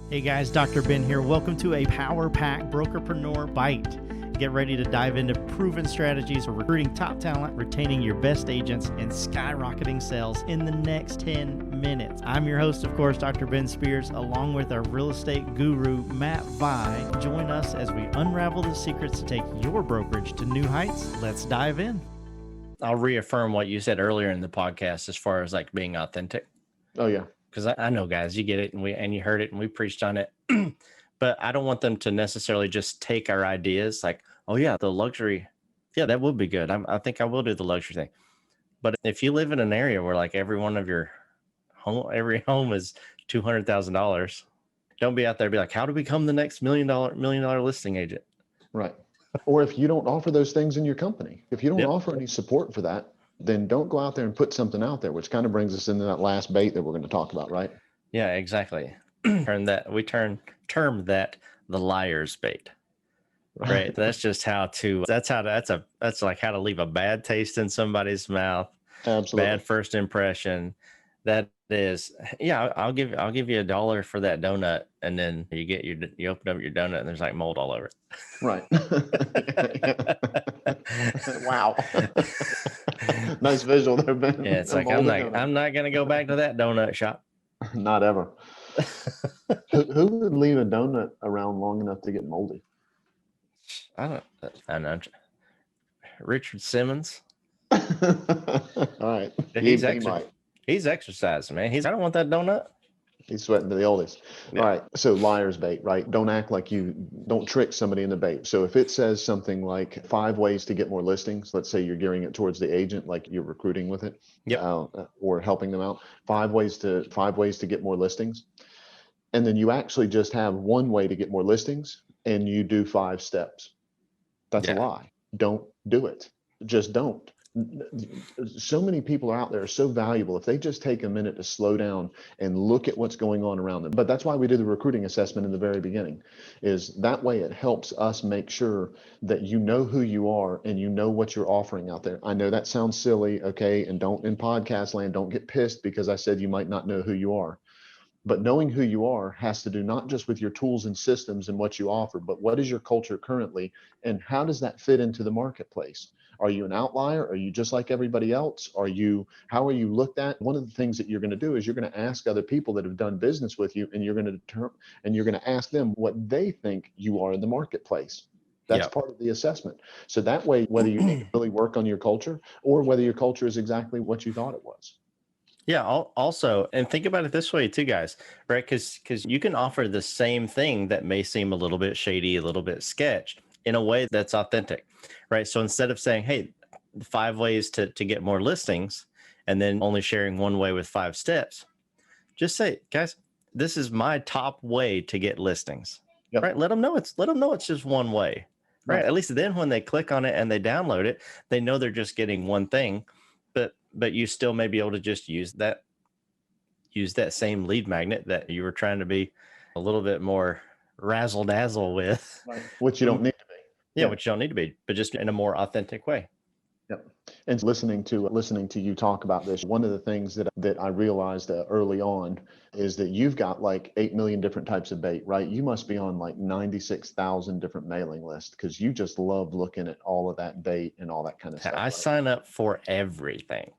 Hey guys, Dr. Ben here. Welcome to a Power Pack Brokerpreneur Byte. Get ready to dive into proven strategies for recruiting top talent, retaining your best agents, and skyrocketing sales in the next 10 minutes. I'm your host, of course, Dr. Ben Spears, along with our real estate guru, Matt Vi. Join us as we unravel the secrets to take your brokerage to new heights. Let's dive in. I'll reaffirm what you said earlier in the podcast as far as like being authentic. Oh, yeah. Because I know, guys, you get it and you heard it and we preached on it. But I don't want them to necessarily just take our ideas like, oh, yeah, the luxury. Yeah, that would be good. I think I will do the luxury thing. But if you live in an area where like every home is $200,000, don't be out there be like, how to become the next million dollar listing agent. Right. Or if you don't offer those things in your company, if you don't offer any support for that, then don't go out there and put something out there, which kind of brings us into that last bait that we're going to talk about, right? Yeah, exactly. Term that the liar's bait. Right. That's like how to leave a bad taste in somebody's mouth. Absolutely. Bad first impression. That is, yeah, I'll give you $1 for that donut, and then you open up your donut and there's like mold all over it. Right. Wow. Nice visual there, Ben. Yeah, it's like I'm not gonna go back to that donut shop. Not ever. Who would leave a donut around long enough to get moldy? I don't know. Richard Simmons. All right. He's exercising, man. I don't want that donut. He's sweating to the oldies. Yeah. All right. So liar's bait, right? Don't act like don't trick somebody in the bait. So if it says something like 5 ways to get more listings, let's say you're gearing it towards the agent, like you're recruiting with it, or helping them out, 5 ways to get more listings. And then you actually just have 1 way to get more listings and you do 5 steps. That's a lie. Don't do it. Just don't. So many people are out there are so valuable if they just take a minute to slow down and look at what's going on around them. But that's why we do the recruiting assessment in the very beginning, is that way it helps us make sure that you know who you are and you know what you're offering out there. I know that sounds silly, okay? And in podcast land, don't get pissed because I said you might not know who you are. But knowing who you are has to do not just with your tools and systems and what you offer, but what is your culture currently and how does that fit into the marketplace? Are you an outlier? Are you just like everybody else? How are you looked at? One of the things that you're going to do is you're going to ask other people that have done business with you, and you're going to ask them what they think you are in the marketplace. That's part of the assessment. So that way, whether you need to really work on your culture or whether your culture is exactly what you thought it was. Yeah. Also, and think about it this way too, guys, right? Because you can offer the same thing that may seem a little bit shady, a little bit sketch in a way that's authentic, right? So instead of saying, hey, 5 ways to get more listings and then only sharing 1 way with 5 steps, just say, guys, this is my top way to get listings, right? Let them know it's just 1 way, right? At least then when they click on it and they download it, they know they're just getting 1 thing. But you still may be able to just use that same lead magnet that you were trying to be a little bit more razzle dazzle with, which you don't need to be. Yeah, which you don't need to be, but just in a more authentic way. Yep. And listening to you talk about this, one of the things that I realized early on is that you've got like 8 million different types of bait, right? You must be on like 96,000 different mailing lists because you just love looking at all of that bait and all that kind of stuff. I sign up for everything.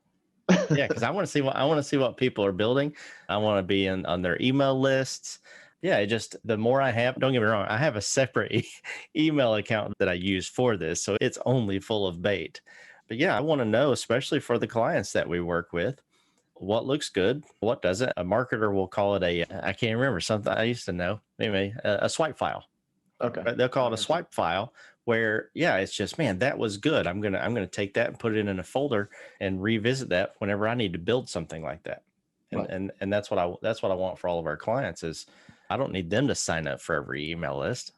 Yeah, because I want to see what people are building. I want to be on their email lists. Yeah, the more I have, don't get me wrong, I have a separate email account that I use for this, so it's only full of bait. But yeah, I want to know, especially for the clients that we work with, what looks good, what doesn't. A marketer will call it I can't remember, something I used to know, anyway, a swipe file. Okay. Right? They'll call it a swipe file where, it's just, man, that was good. I'm gonna take that and put it in a folder and revisit that whenever I need to build something like that. And and that's what I want for all of our clients is I don't need them to sign up for every email list.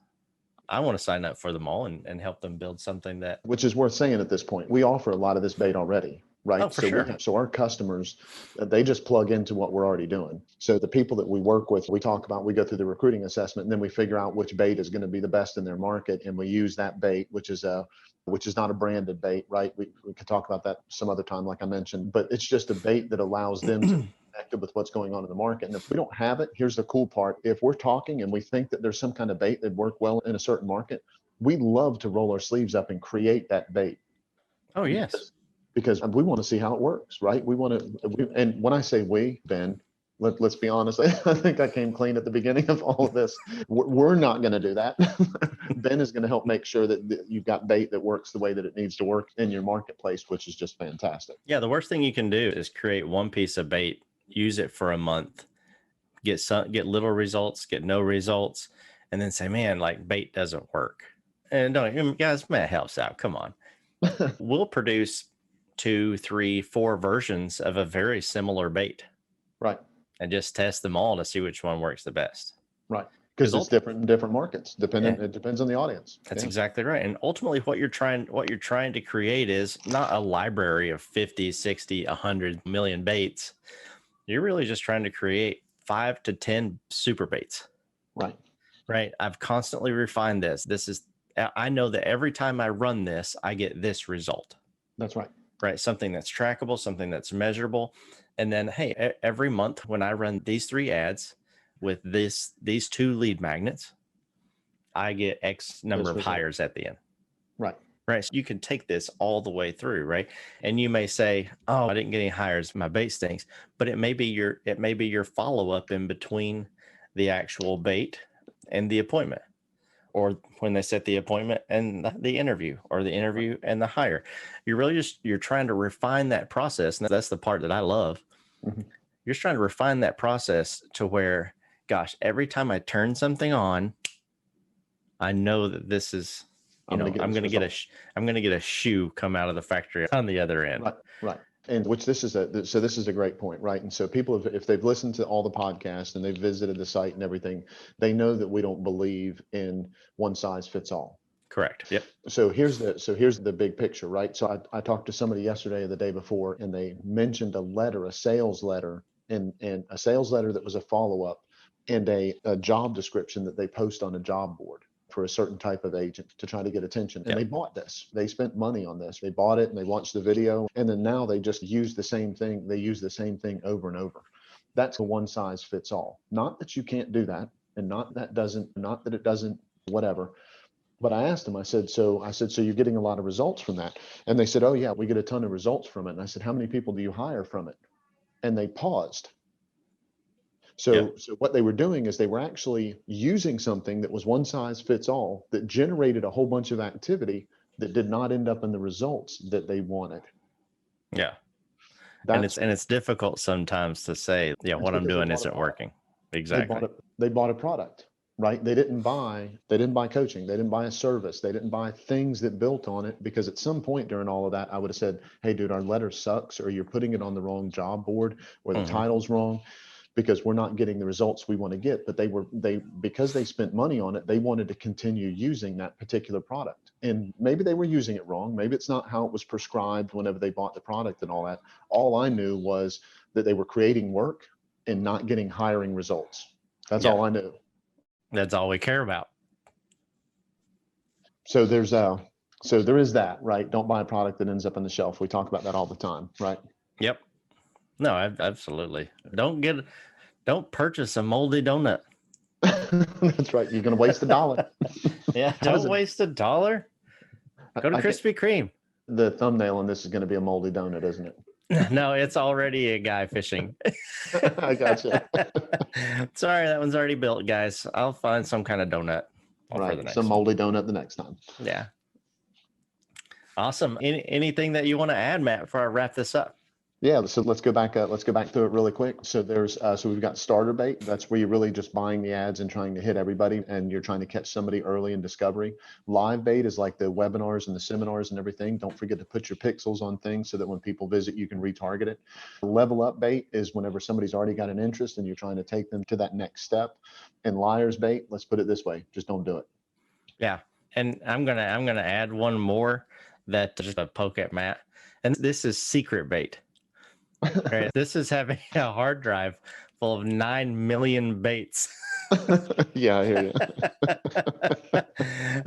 I want to sign up for them all and help them build something which is worth saying at this point. We offer a lot of this bait already, right? Oh, for sure. So our customers, they just plug into what we're already doing. So the people that we work with, we go through the recruiting assessment, and then we figure out which bait is going to be the best in their market. And we use that bait, which is not a branded bait, right? We could talk about that some other time, like I mentioned, but it's just a bait that allows them to connected with what's going on in the market. And if we don't have it, here's the cool part. If we're talking and we think that there's some kind of bait that work well in a certain market, we love to roll our sleeves up and create that bait. Oh, yes. Because we want to see how it works, right? And when I say we, Ben, let's be honest, I think I came clean at the beginning of all of this. We're not going to do that. Ben is going to help make sure that you've got bait that works the way that it needs to work in your marketplace, which is just fantastic. Yeah, the worst thing you can do is create one piece of bait, use it for a month, get little results, get no results, and then say, man, like bait doesn't work. And don't, guys, man, it helps out. Come on. We'll produce 2, 3, 4 versions of a very similar bait. Right. And just test them all to see which one works the best. Right. Because it's different in different markets. It depends on the audience. That's exactly right. And ultimately what you're trying to create is not a library of 50, 60, 100 million baits. You're really just trying to create 5 to 10 super baits. Right. Right. I've constantly refined this. I know that every time I run this, I get this result. That's right. Right. Something that's trackable, something that's measurable. And then, hey, every month when I run these 3 ads with these 2 lead magnets, I get X number of hires at the end. Right. Right. So you can take this all the way through. Right. And you may say, oh, I didn't get any hires. My bait stinks. But it may be your follow-up in between the actual bait and the appointment, or when they set the appointment and the interview, or the interview and the hire. You're trying to refine that process. And that's the part that I love. Mm-hmm. You're just trying to refine that process to where, gosh, every time I turn something on, I know that this is, I'm going to get a shoe come out of the factory on the other end. Right. Right. And this is a great point, right? And so people, if they've listened to all the podcasts and they've visited the site and everything, they know that we don't believe in one size fits all. Correct. Yep. So here's the big picture, right? So I talked to somebody yesterday or the day before, and they mentioned a sales letter, and a sales letter that was a follow-up, and a job description that they post on a job board for a certain type of agent to try to get attention. And they bought this. They spent money on this. They bought it and they watched the video. And then now they just use the same thing. They use the same thing over and over. That's a one size fits all. Not that you can't do that. And not that it doesn't, whatever. But I asked them, I said, so you're getting a lot of results from that? And they said, oh yeah, we get a ton of results from it. And I said, how many people do you hire from it? And they paused. So what they were doing is they were actually using something that was one size fits all, that generated a whole bunch of activity that did not end up in the results that they wanted. Yeah. And it's difficult sometimes to say, what I'm doing isn't working. Exactly. They bought a product, right? They didn't buy coaching. They didn't buy a service. They didn't buy things that built on it, because at some point during all of that, I would have said, hey dude, our letter sucks, or you're putting it on the wrong job board, or the title's wrong, because we're not getting the results we want to get. But because they spent money on it, they wanted to continue using that particular product. And maybe they were using it wrong. Maybe it's not how it was prescribed whenever they bought the product and all that. All I knew was that they were creating work and not getting hiring results. That's all I knew. That's all we care about. So there is that, right? Don't buy a product that ends up on the shelf. We talk about that all the time, right? Yep. No, absolutely. Don't purchase a moldy donut. That's right. You're going to waste $1. Yeah. Don't waste $1. Go to Krispy Kreme. The thumbnail on this is going to be a moldy donut, isn't it? No, it's already a guy fishing. I gotcha. Sorry, that one's already built, guys. I'll find some kind of donut. Right. Some moldy donut the next time. Yeah. Awesome. Anything that you want to add, Matt, before I wrap this up? Yeah, so let's go back through it really quick. So we've got starter bait. That's where you're really just buying the ads and trying to hit everybody, and you're trying to catch somebody early in discovery. Live bait is like the webinars and the seminars and everything. Don't forget to put your pixels on things so that when people visit, you can retarget it. Level up bait is whenever somebody's already got an interest and you're trying to take them to that next step. And liar's bait, let's put it this way, just don't do it. Yeah. And I'm gonna add one more that just a poke at Matt. And this is secret bait. Right. This is having a hard drive full of 9 million baits. Yeah, I hear you.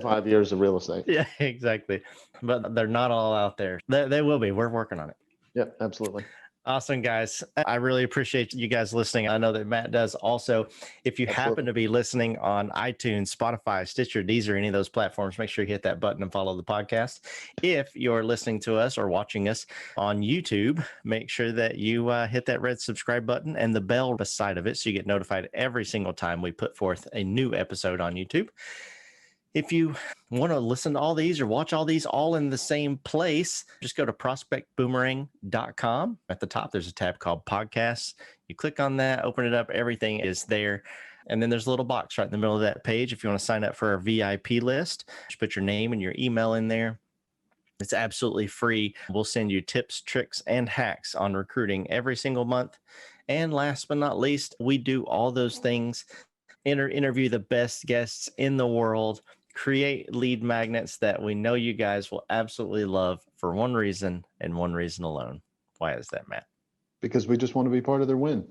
5 years of real estate. Yeah, exactly. But they're not all out there. They will be. We're working on it. Yeah, absolutely. Awesome, guys. I really appreciate you guys listening. I know that Matt does also. If you happen to be listening on iTunes, Spotify, Stitcher, Deezer, any of those platforms, make sure you hit that button and follow the podcast. If you're listening to us or watching us on YouTube, make sure that you hit that red subscribe button and the bell beside of it so you get notified every single time we put forth a new episode on YouTube. If you want to listen to all these or watch all these all in the same place, just go to prospectboomerang.com. At the top, there's a tab called podcasts. You click on that, open it up, everything is there. And then there's a little box right in the middle of that page. If you want to sign up for our VIP list, just put your name and your email in there. It's absolutely free. We'll send you tips, tricks, and hacks on recruiting every single month. And last but not least, we do all those things, interview the best guests in the world, create lead magnets that we know you guys will absolutely love for one reason and one reason alone. Why is that, Matt? Because we just want to be part of their win.